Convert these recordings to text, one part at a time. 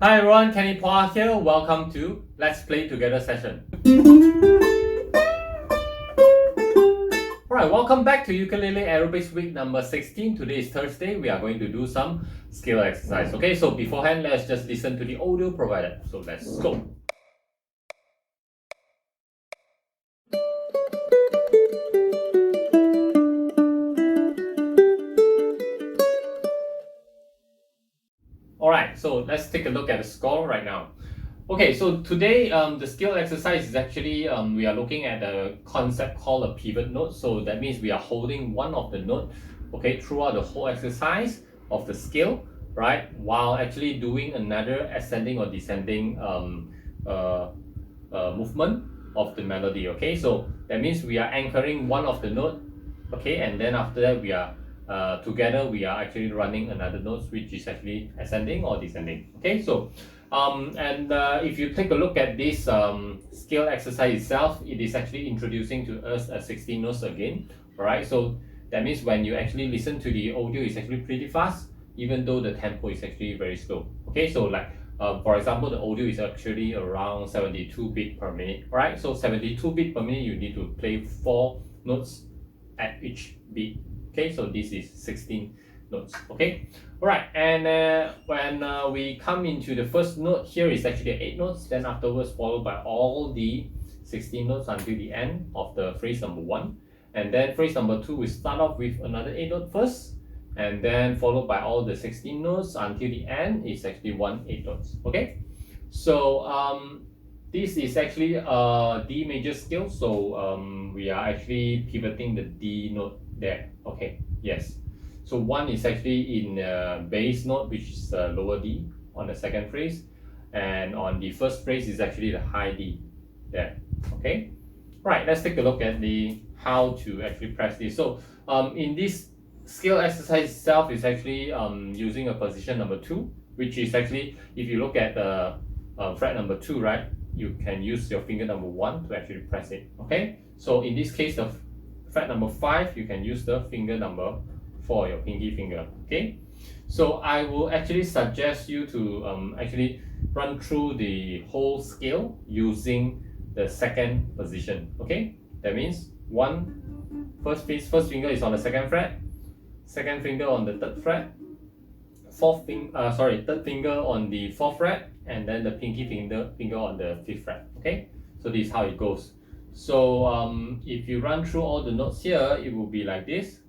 Hi everyone, Kenny Pua here. Welcome to Let's Play Together session. Alright, welcome back to Ukulele Aerobics week number 16. Today is Thursday. We are going to do some skill exercise. Okay, so beforehand, let's just listen to the audio provided. So let's go. Alright, so let's take a look at the score right now. Okay, so today the skill exercise is actually we are looking at a concept called a pivot note. So that means we are holding one of the note, okay, throughout the whole exercise of the skill, right, while actually doing another ascending or descending movement of the melody. Okay, so that means we are anchoring one of the note, okay, and then after that we are together we are actually running another note which is actually ascending or descending. Okay, so if you take a look at this scale exercise itself, it is actually introducing to us a 16 notes again. Alright, so that means when you actually listen to the audio, it's actually pretty fast, even though the tempo is actually very slow. Okay, so like for example, the audio is actually around 72 beat per minute. Alright, so 72 beat per minute, you need to play 4 notes at each beat. Okay, so this is 16 notes. Okay, all right, and when we come into the first note, here is actually 8 notes, then afterwards followed by all the 16 notes until the end of the phrase number 1, and then phrase number 2 we start off with another 8 note first, and then followed by all the 16 notes until the end is actually 8 notes. Okay, so this is actually a D major scale, so we are actually pivoting the D note there. Okay, yes. So 1 is actually in bass note, which is lower D on the second phrase, and on the first phrase is actually the high D there. Okay, right. Let's take a look at the how to actually press this. So in this scale exercise itself is actually using a position number 2, which is actually, if you look at the fret number 2, right, you can use your finger number 1 to actually press it. Okay, so in this case, the fret number 5, you can use the finger number 4, your pinky finger. Okay, so I will actually suggest you to actually run through the whole scale using the second position. Okay, that means first finger is on the second fret, second finger on the third fret, third finger on the fourth fret, and then the pinky finger on the fifth fret. Okay, so this is how it goes. So if you run through all the notes here, it will be like this.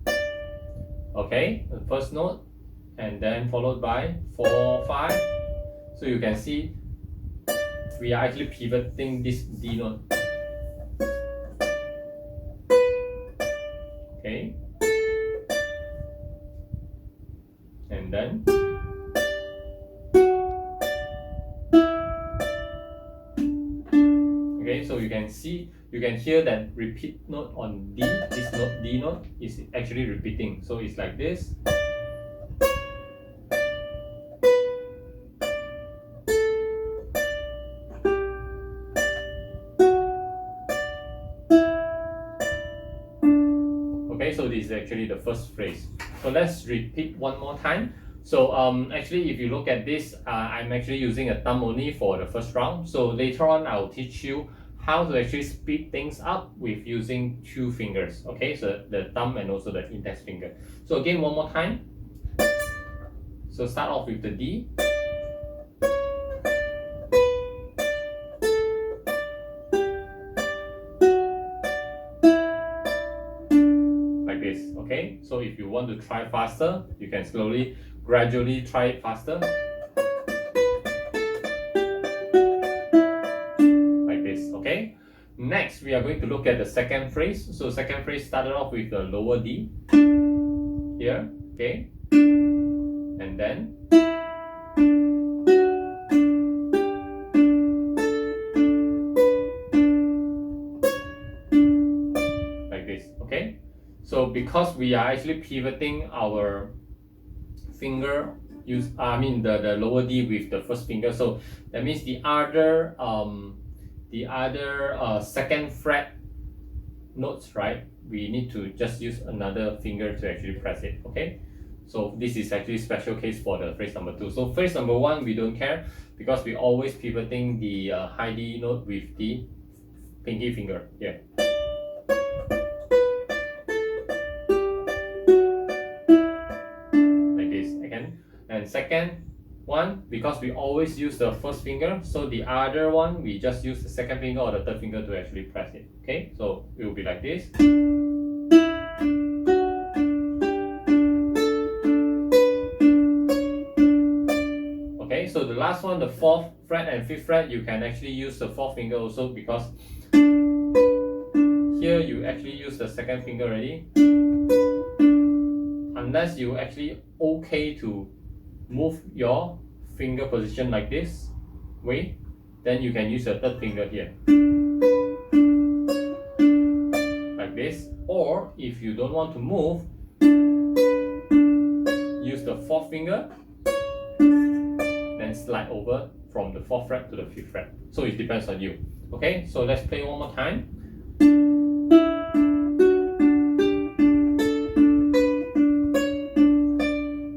Okay, the first note, and then followed by 4, 5. So you can see we are actually pivoting this D note. Okay, and then okay, so you can see, you can hear that repeat note on D. This note, D note, is actually repeating. So it's like this. Okay, so this is actually the first phrase. So let's repeat one more time. So actually, if you look at this, I'm actually using a thumb only for the first round. So later on, I'll teach you how to actually speed things up with using 2 fingers. Okay, so the thumb and also the index finger. So again, one more time. So start off with the D. Like this. Okay, so if you want to try faster, you can gradually try it faster. Okay, next we are going to look at the second phrase. So second phrase started off with the lower D here, okay, and then like this. Okay, so because we are actually pivoting our finger, the lower D with the first finger, so that means the other second fret notes, right, we need to just use another finger to actually press it. Okay, so this is actually special case for the phrase number 2. So phrase number 1, we don't care. because we always pivoting the high D note with the pinky finger here. Like this again. And second one, because we always use the first finger, so the other one we just use the second finger or the third finger to actually press it. Okay, so it will be like this. Okay, so the last one, the 4th fret and 5th fret, you can actually use the 4th finger also, because here you actually use the second finger already. Unless you actually okay to move your finger position like this way, then you can use your third finger here. Like this. Or if you don't want to move, use the 4th finger, then slide over from the 4th fret to the 5th fret. So it depends on you. Okay, so let's play one more time.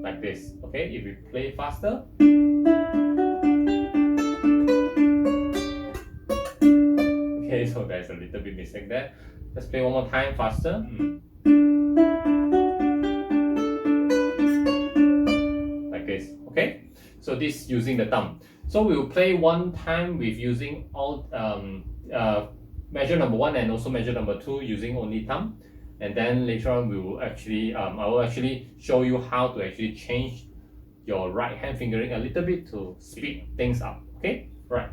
Like this. Okay, if we play faster. Okay, so there's a little bit mistake there. Let's play one more time faster. Like this. Okay, so this using the thumb. So we'll play one time with using all measure number 1 and also measure number 2 using only thumb, and then later on we will actually I will actually show you how to actually change your right hand fingering a little bit to speed things up. Okay, right.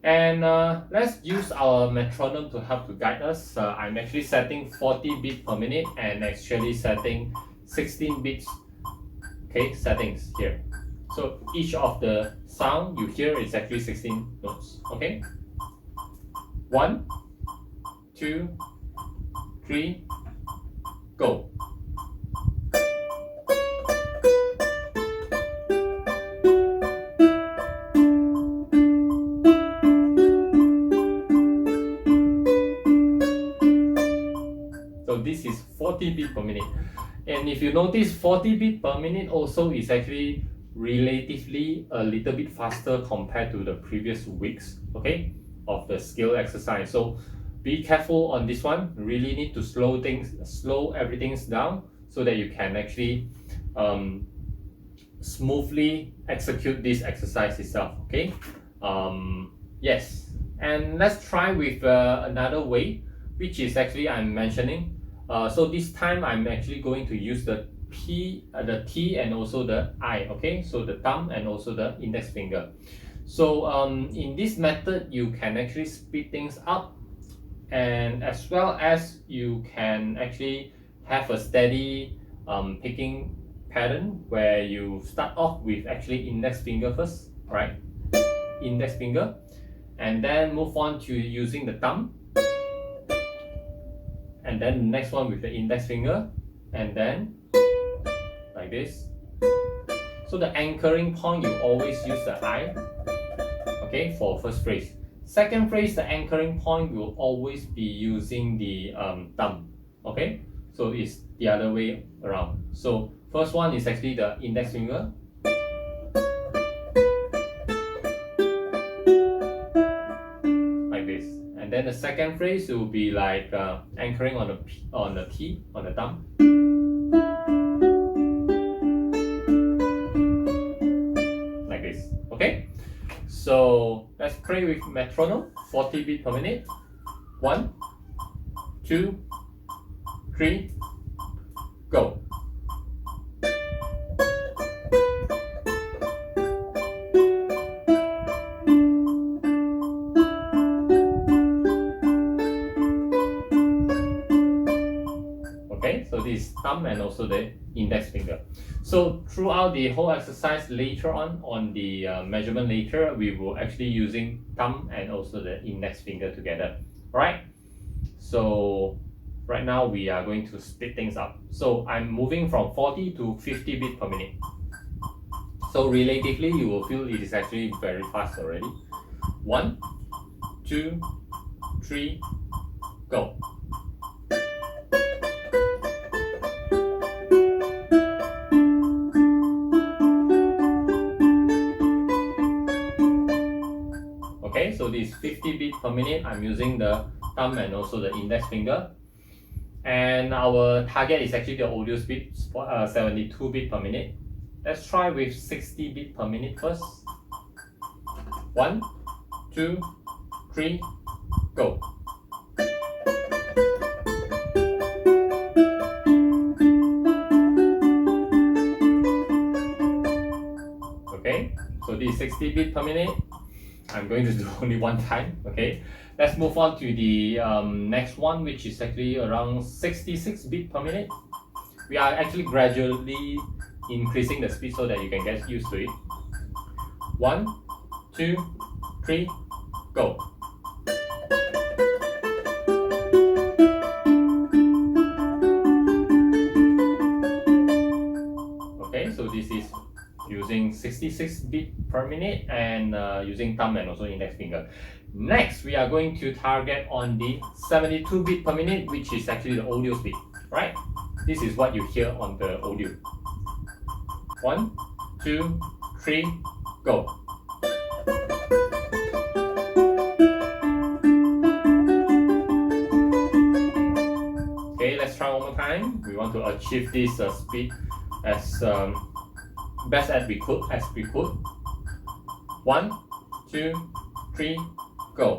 And let's use our metronome to help to guide us. I'm actually setting 40 beats per minute and actually setting 16 beats. Okay, settings here. So each of the sound you hear is actually 16 notes. Okay, 1, 2, 3, go. So this is 40 beats per minute. And if you notice, 40 beats per minute also is actually relatively a little bit faster compared to the previous weeks, okay, of the scale exercise. So be careful on this one. Really need to slow everything down so that you can actually smoothly execute this exercise itself. Okay, yes, and let's try with another way, which is actually I'm mentioning. So this time I'm actually going to use the T and also the I. Okay, so the thumb and also the index finger. So in this method you can actually speed things up, and as well as you can actually have a steady picking pattern where you start off with actually index finger first, right? Index finger, and then move on to using the thumb, and then the next one with the index finger, and then like this. So the anchoring point you always use the I, okay, for first phrase. Second phrase, the anchoring point will always be using the thumb. Okay, so it's the other way around. So first one is actually the index finger, like this, and then the second phrase will be like anchoring on the T, on the thumb. Okay, so let's play with metronome, 40 beats per minute. 1, 2, 3, go. Okay, so this is thumb and also the index finger. So throughout the whole exercise, later on the measurement later, we will actually using thumb and also the index finger together. Alright, so right now we are going to speed things up. So I'm moving from 40 to 50 beats per minute. So relatively you will feel it is actually very fast already. 1, 2, 3, go. Okay, so this is 50 beats per minute. I'm using the thumb and also the index finger. And our target is actually the audio speed, 72 beats per minute. Let's try with 60 beats per minute first. 1, 2, 3, go. Okay, so this is 60 beats per minute. I'm going to do only one time. Okay, let's move on to the next one, which is actually around 66 beats per minute. We are actually gradually increasing the speed so that you can get used to it. 1, 2, 3, go. Okay, so this is using 66 beats per minute and using thumb and also index finger. Next, we are going to target on the 72 beats per minute, which is actually the audio speed, right? This is what you hear on the audio. 1, 2, 3, go. Okay, let's try one more time. We want to achieve this speed as best as we could. 1, 2, 3, go.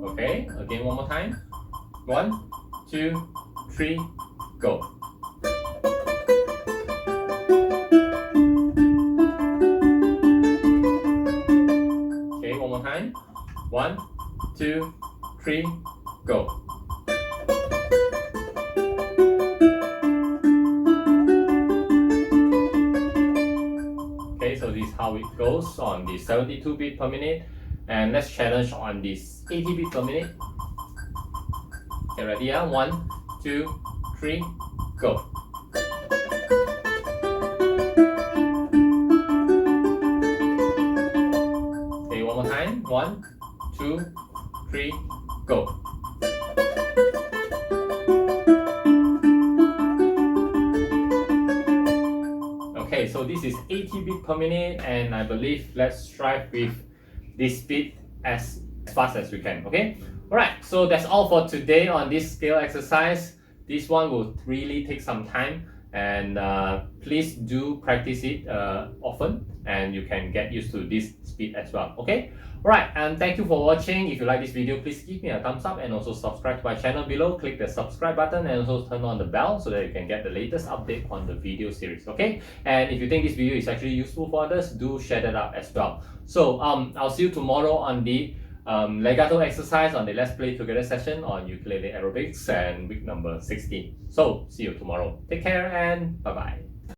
Okay, again one more time. 1, 2, 3, go. Okay, one more time. 1, 2, 3, go. Okay, so this is how it goes on the 72 beats per minute. And let's challenge on this 80 beats per minute. Okay, ready? Yeah? 1, 2, 3, go. Okay, one more time. 1, 2, 3, go. Okay, so this is 80 beats per minute, and I believe let's strive with this speed as fast as we can. Okay, alright, so that's all for today on this scale exercise. This one will really take some time, and please do practice it often, and you can get used to this speed as well. Okay, alright, and thank you for watching. If you like this video, please give me a thumbs up and also subscribe to my channel below. Click the subscribe button and also turn on the bell so that you can get the latest update on the video series. Okay, and if you think this video is actually useful for others, do share that out as well. So I'll see you tomorrow on the legato exercise on the Let's Play Together session on Ukulele Aerobics and week number 16. So see you tomorrow. Take care and bye bye.